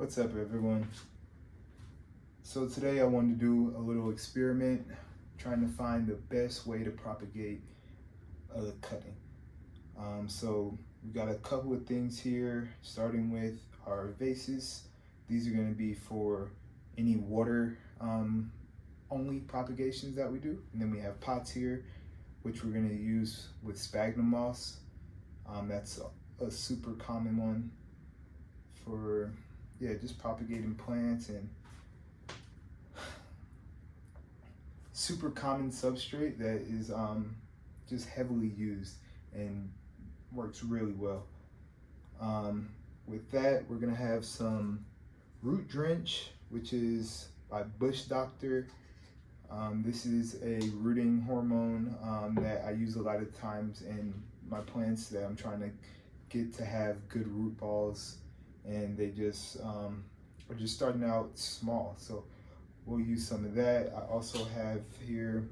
What's up, everyone? So today I wanted to do a little experiment trying to find the best way to propagate cutting. So we got a couple of things here, starting with our vases. These are going to be for any water only propagations that we do. And then we have pots here, which we're going to use with sphagnum moss. That's a super common one for just propagating plants, and super common substrate that is just heavily used and works really well. With that, we're gonna have some root drench, which is by Bush Doctor. This is a rooting hormone that I use a lot of times in my plants that I'm trying to get to have good root balls, and they just are just starting out small. So we'll use some of that. I also have here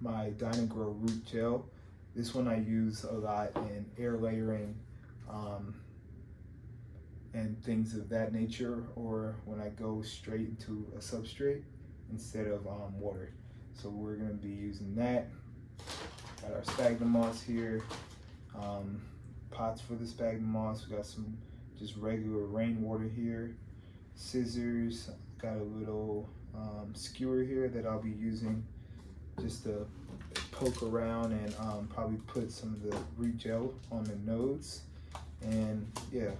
my Dynagrow root gel. This one I use a lot in air layering and things of that nature, or when I go straight into a substrate instead of water. So we're going to be using that. Got our sphagnum moss here, pots for the sphagnum moss. We got some just regular rainwater here, scissors, got a little skewer here that I'll be using just to poke around and probably put some of the root gel on the nodes. And yeah,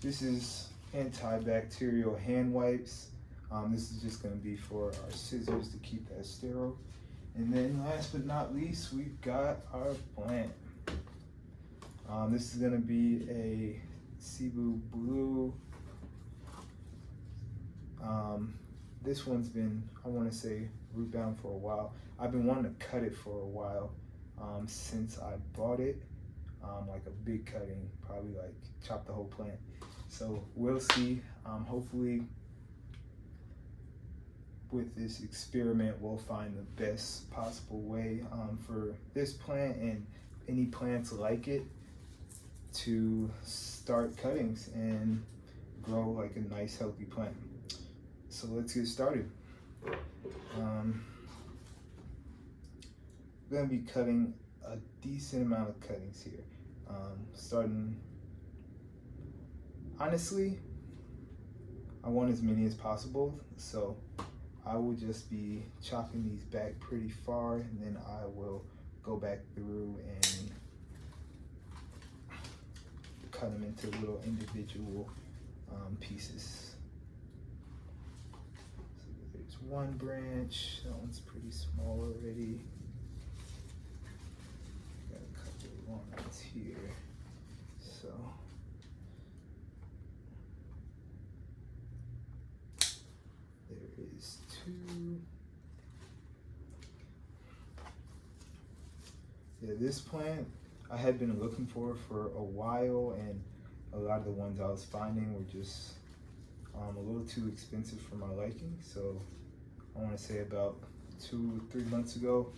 this is antibacterial hand wipes. This is just going to be for our scissors to keep that sterile. And then last but not least, we've got our plant. This is going to be a Cebu Blue. This one's been, I want to say, root bound for a while. I've been wanting to cut it for a while since I bought it, like a big cutting, probably like chop the whole plant. So we'll see. Hopefully with this experiment we'll find the best possible way for this plant and any plants like it to start cuttings and grow like a nice healthy plant. So let's get started. I'm going to be cutting a decent amount of cuttings here. Starting, honestly, I want as many as possible, so I will just be chopping these back pretty far, and then I will go back through and cut them into little individual pieces. So there's one branch, that one's pretty small already. Got a couple of ones here. So there is two. Yeah, this plant I had been looking for a while, and a lot of the ones I was finding were just a little too expensive for my liking. So I want to say about 2-3 months ago,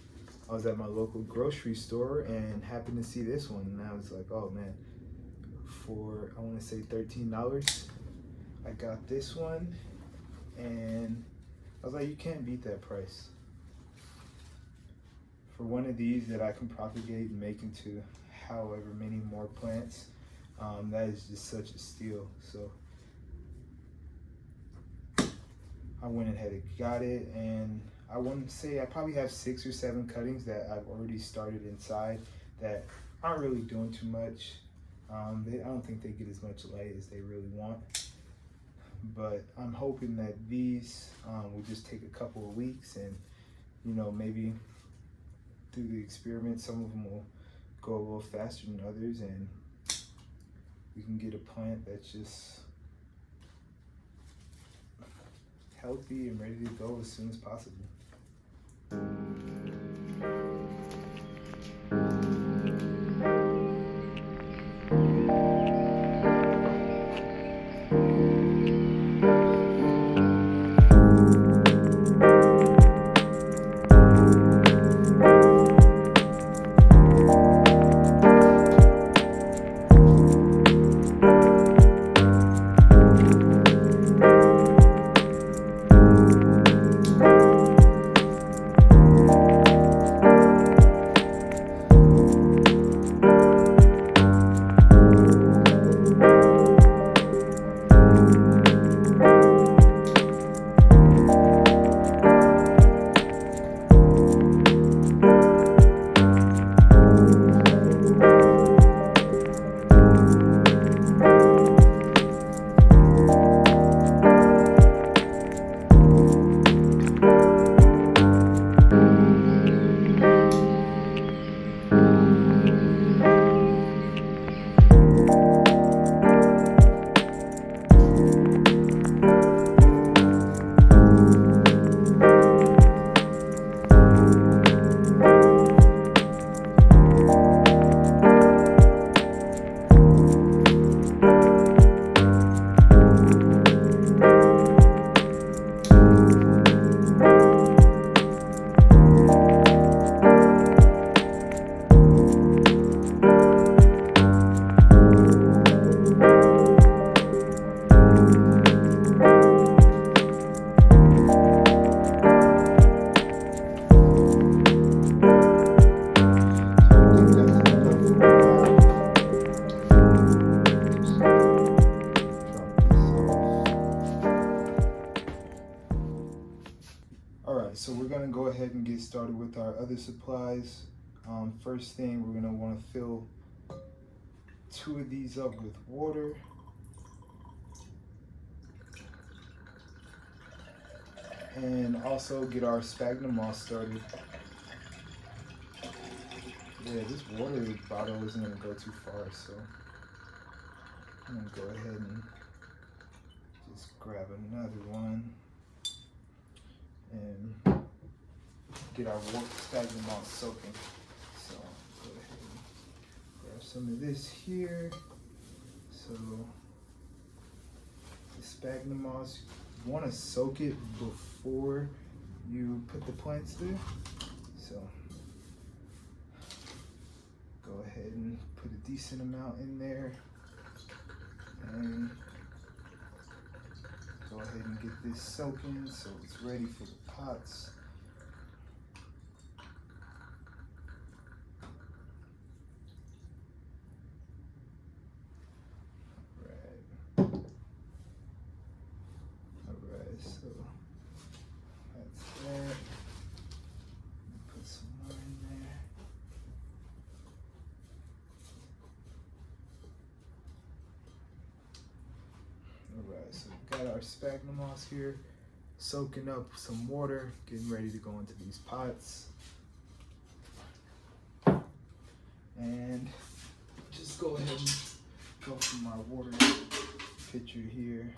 I was at my local grocery store and happened to see this one, and I was like, oh man, for I want to say $13, I got this one, and I was like, you can't beat that price. For one of these that I can propagate and make into however many more plants, that is just such a steal. So I went ahead and got it, and I want to say I probably have 6 or 7 cuttings that I've already started inside that aren't really doing too much. I don't think they get as much light as they really want, but I'm hoping that these will just take a couple of weeks, and maybe through the experiment some of them will go a little faster than others, and we can get a plant that's just healthy and ready to go as soon as possible. ahead and get started with our other supplies. First thing, we're going to want to fill 2 of these up with water. And also get our sphagnum moss started. Yeah, this water bottle isn't going to go too far, so I'm going to go ahead and just grab another one and get our sphagnum moss soaking. So go ahead and grab some of this here. So the sphagnum moss, you want to soak it before you put the plants there. So go ahead and put a decent amount in there and go ahead and get this soaking so it's ready for the pots. Alright, so that's that. Put some more in there. Alright, so we've got our sphagnum moss here, soaking up some water, getting ready to go into these pots. And just go ahead and go from our water pitcher here.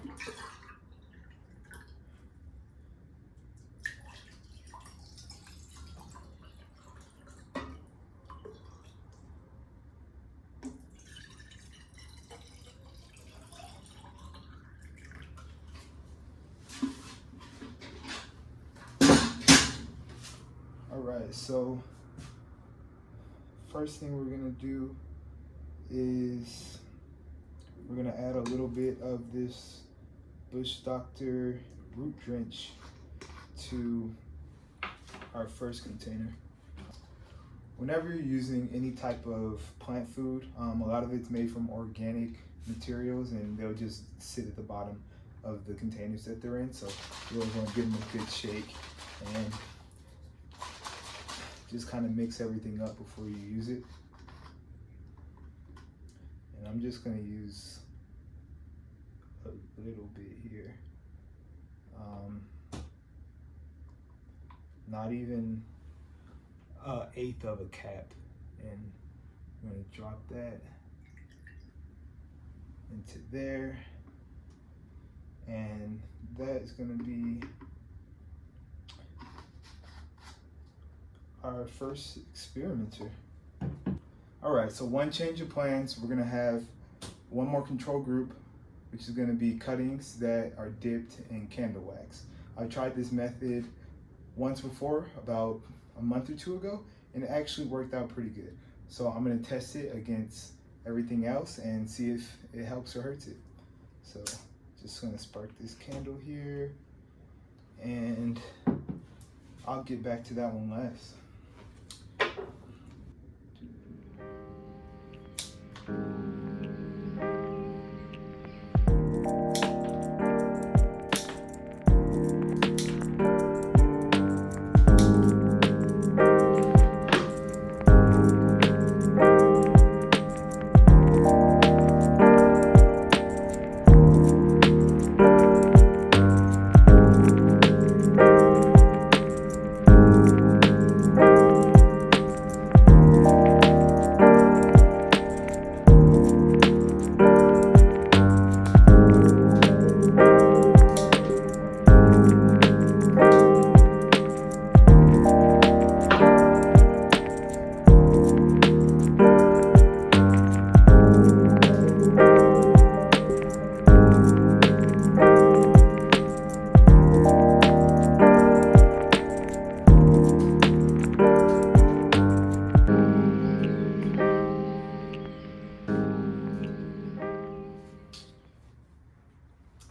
Alright, so first thing we're gonna do is we're gonna add a little bit of this Bush Doctor root drench to our first container. Whenever you're using any type of plant food, a lot of it's made from organic materials and they'll just sit at the bottom of the containers that they're in. So you always want to give them a good shake and just kind of mix everything up before you use it. And I'm just going to use a little bit here. Not even an eighth of a cap. And I'm going to drop that into there. And that is going to be our first experimenter. All right, so one change of plans. We're gonna have one more control group, which is gonna be cuttings that are dipped in candle wax. I tried this method once before, about a month or 2 ago, and it actually worked out pretty good. So I'm gonna test it against everything else and see if it helps or hurts it. So just gonna spark this candle here, and I'll get back to that one last.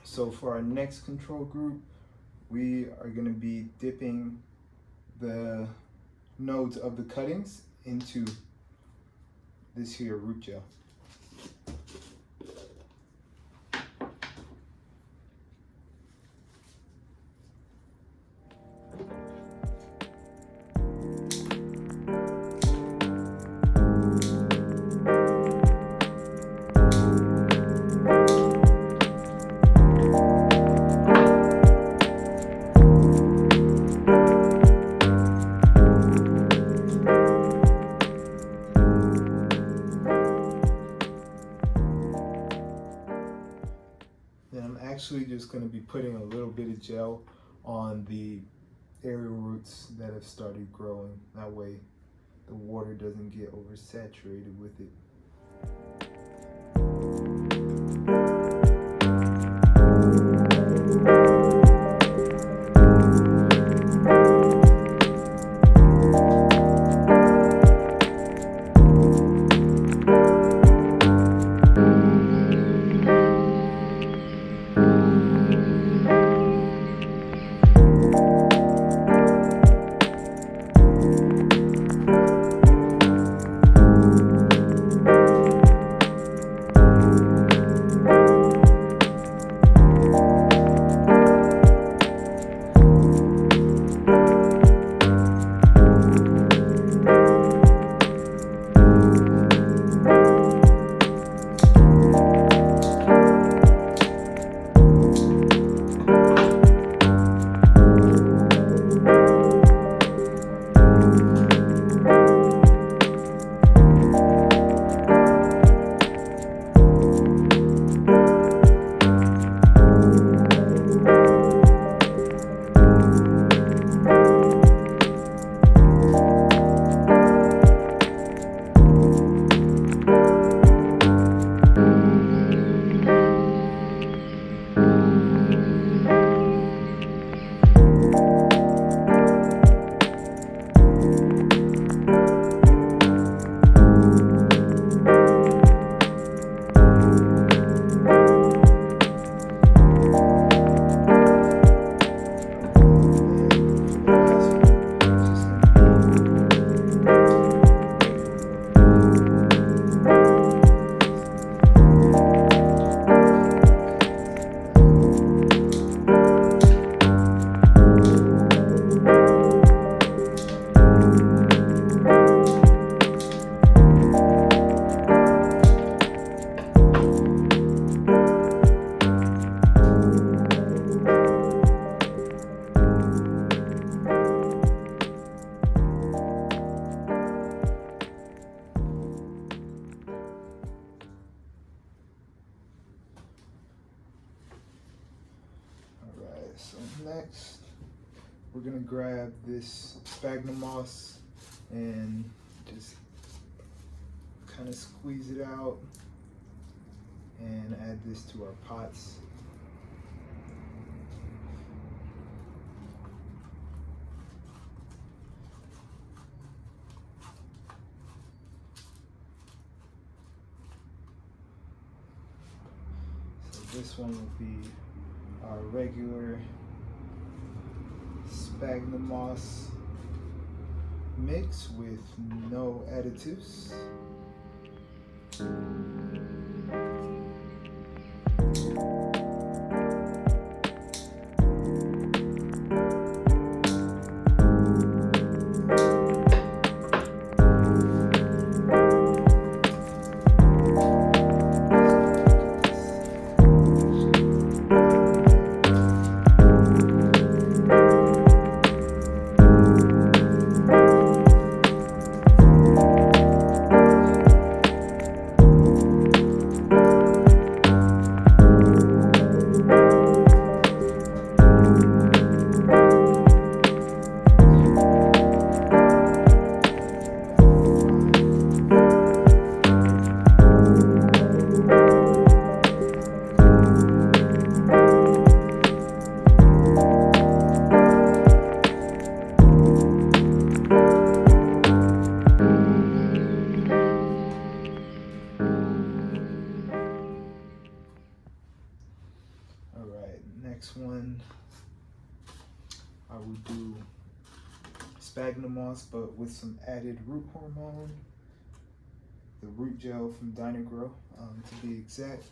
So for our next control group, we are going to be dipping the nodes of the cuttings into this here root gel. I'm actually just going to be putting a little bit of gel on the aerial roots that have started growing. That way the water doesn't get oversaturated with it. So next, we're gonna grab this sphagnum moss and just kind of squeeze it out and add this to our pots. So this one will be our regular sphagnum moss mix with no additives. Next one, I will do sphagnum moss, but with some added root hormone, the root gel from Dynagrow, to be exact.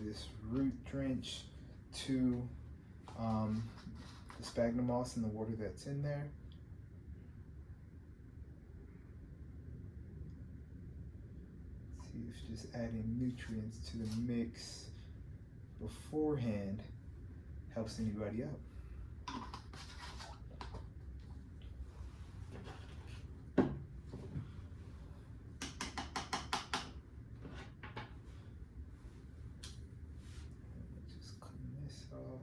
this root drench to the sphagnum moss and the water that's in there. See if just adding nutrients to the mix beforehand helps anybody out. Just clean this off.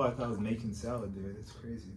I felt like I was making salad there. That's crazy.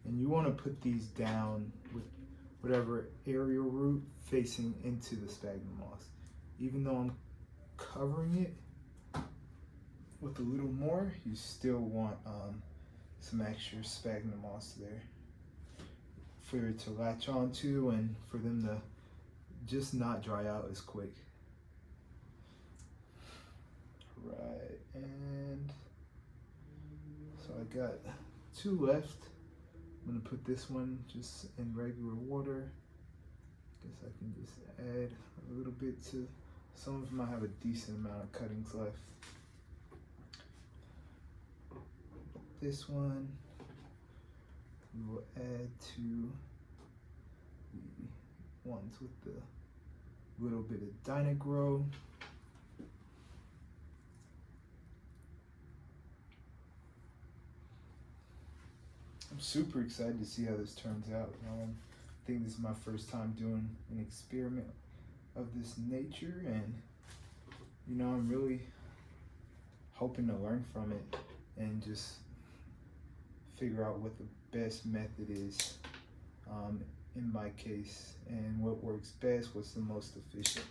And you want to put these down with whatever aerial root facing into the sphagnum moss. Even though I'm covering it with a little more, you still want some extra sphagnum moss there for it to latch onto and for them to just not dry out as quick. Right, and so I got 2 left. I'm gonna put this one just in regular water. Guess I can just add a little bit to, some of them I have a decent amount of cuttings left. This one we will add to the ones with the little bit of Dynagrow. I'm super excited to see how this turns out. I think this is my first time doing an experiment of this nature, and I'm really hoping to learn from it and just figure out what the best method is in my case and what works best, what's the most efficient.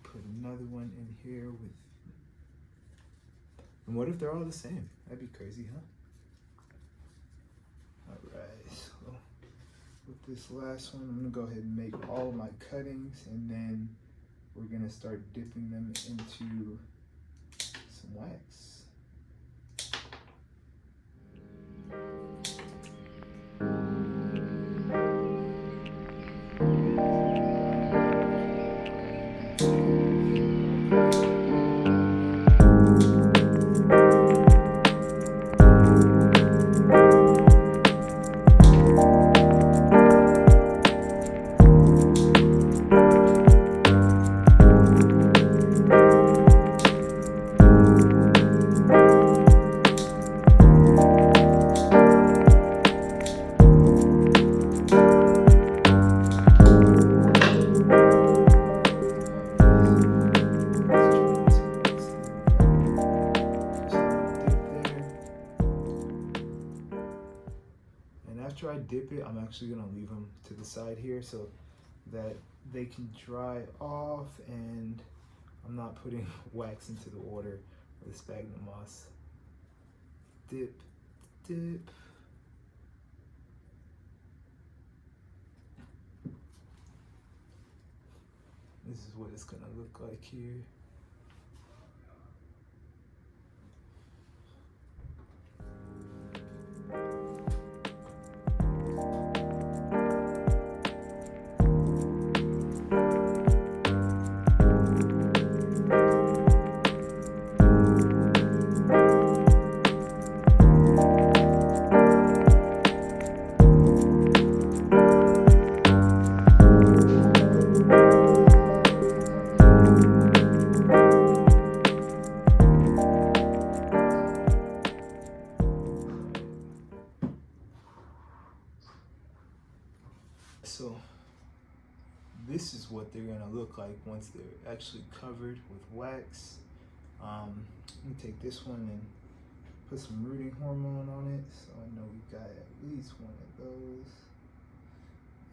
Put another one in here with, and what if they're all the same? That'd be crazy, huh? All right, so with this last one, I'm gonna go ahead and make all of my cuttings, and then we're gonna start dipping them into some wax. After I dip it, I'm actually gonna leave them to the side here so that they can dry off and I'm not putting wax into the water or the sphagnum moss. Dip, dip. This is what it's gonna look like here. So this is what they're gonna look like once they're actually covered with wax. Let me take this one and put some rooting hormone on it, so I know we got at least one of those.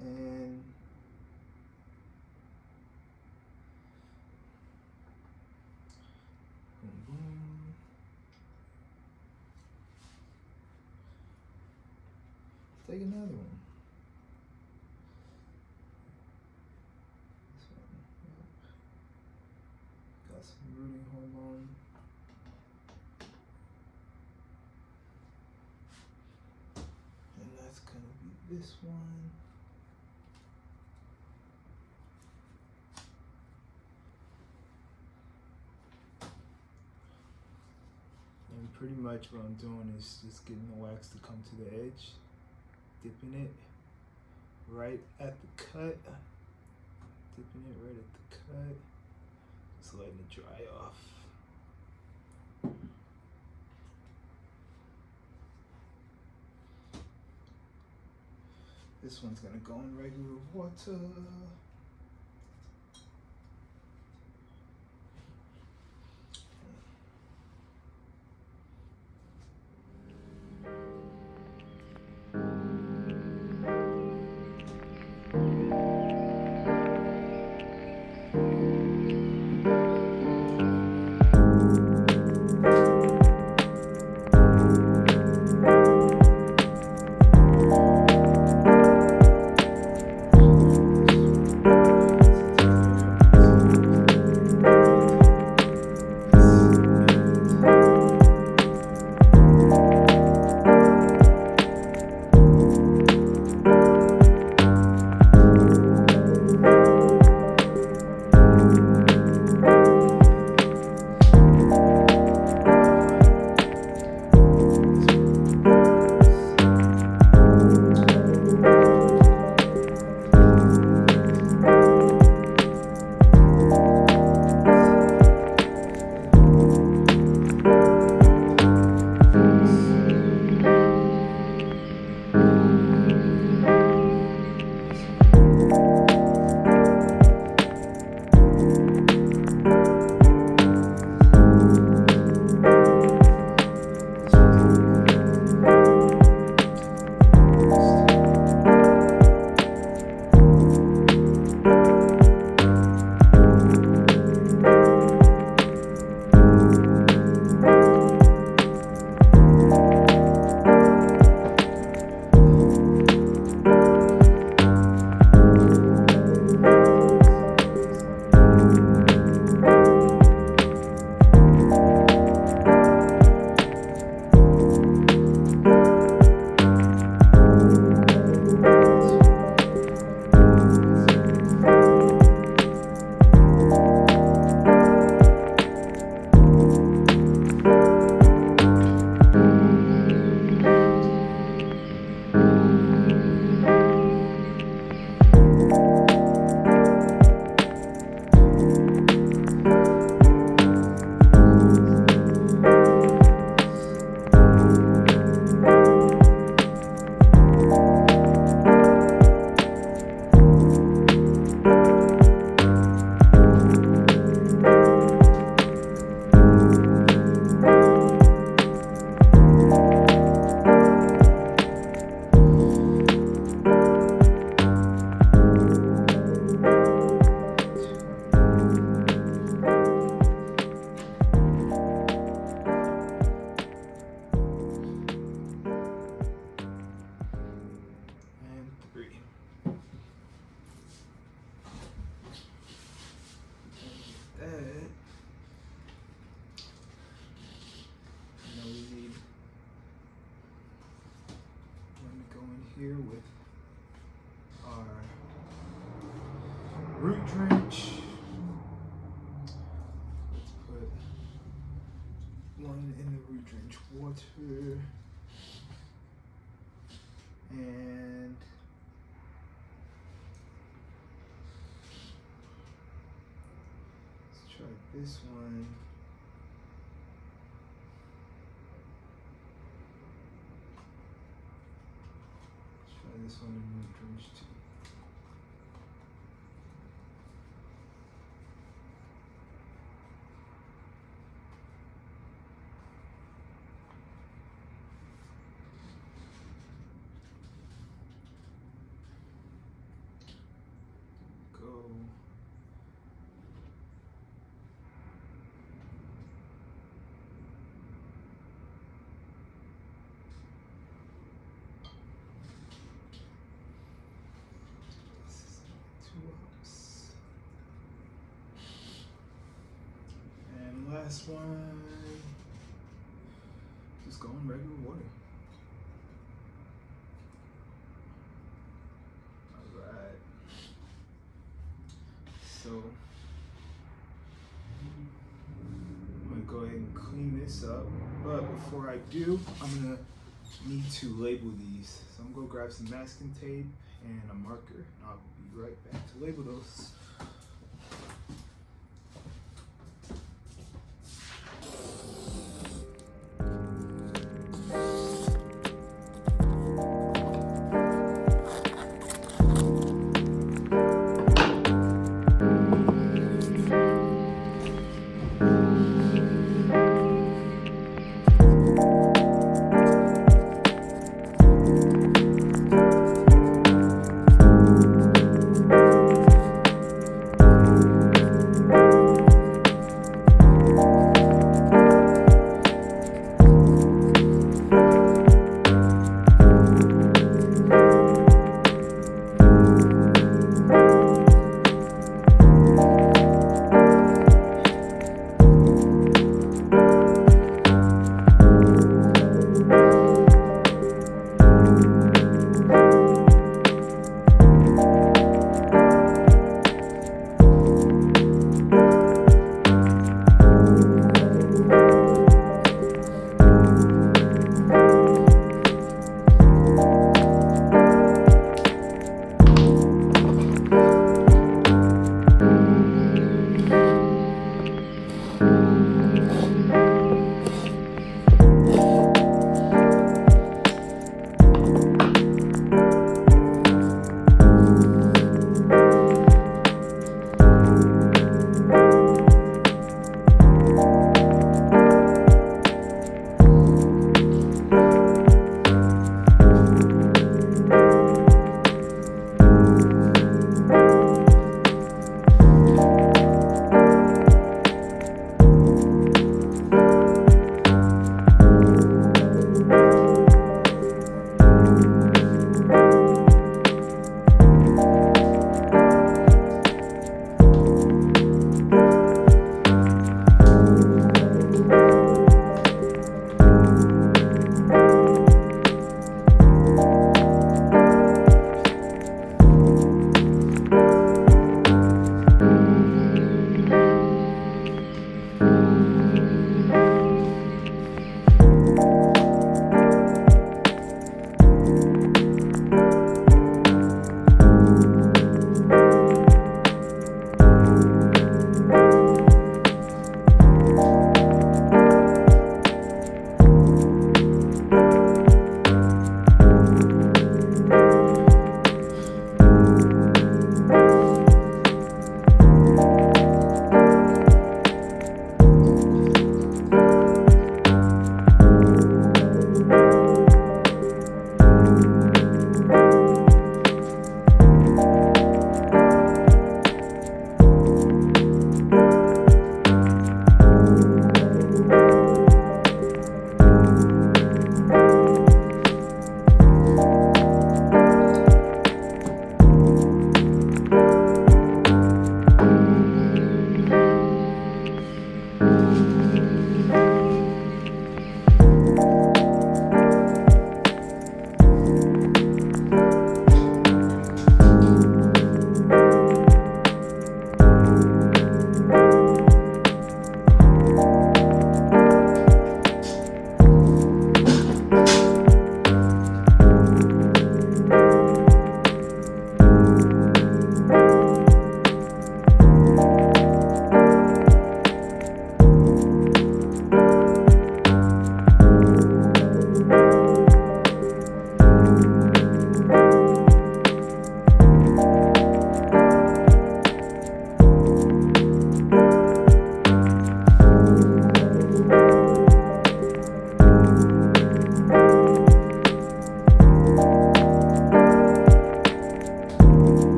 And boom, boom. Let's take another one. Got some rooting hormone. And that's gonna be this one. And pretty much what I'm doing is just getting the wax to come to the edge, dipping it right at the cut, dipping it right at the cut. Just letting it dry off. This one's gonna go in regular water. drench. Let's put one in the root drench water. And let's try this one. Let's try this one in root drench too. And last one, just go in regular water. Alright. So I'm gonna go ahead and clean this up. But before I do, I'm gonna need to label these. So I'm gonna go grab some masking tape and a marker, and I'll be right back to label those.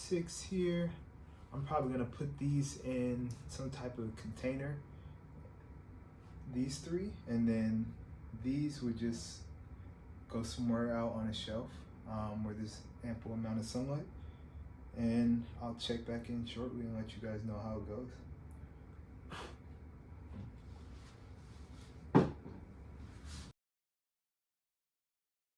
6 here. I'm probably gonna put these in some type of container, these 3, and then these would just go somewhere out on a shelf where there's ample amount of sunlight. And I'll check back in shortly and let you guys know how it goes.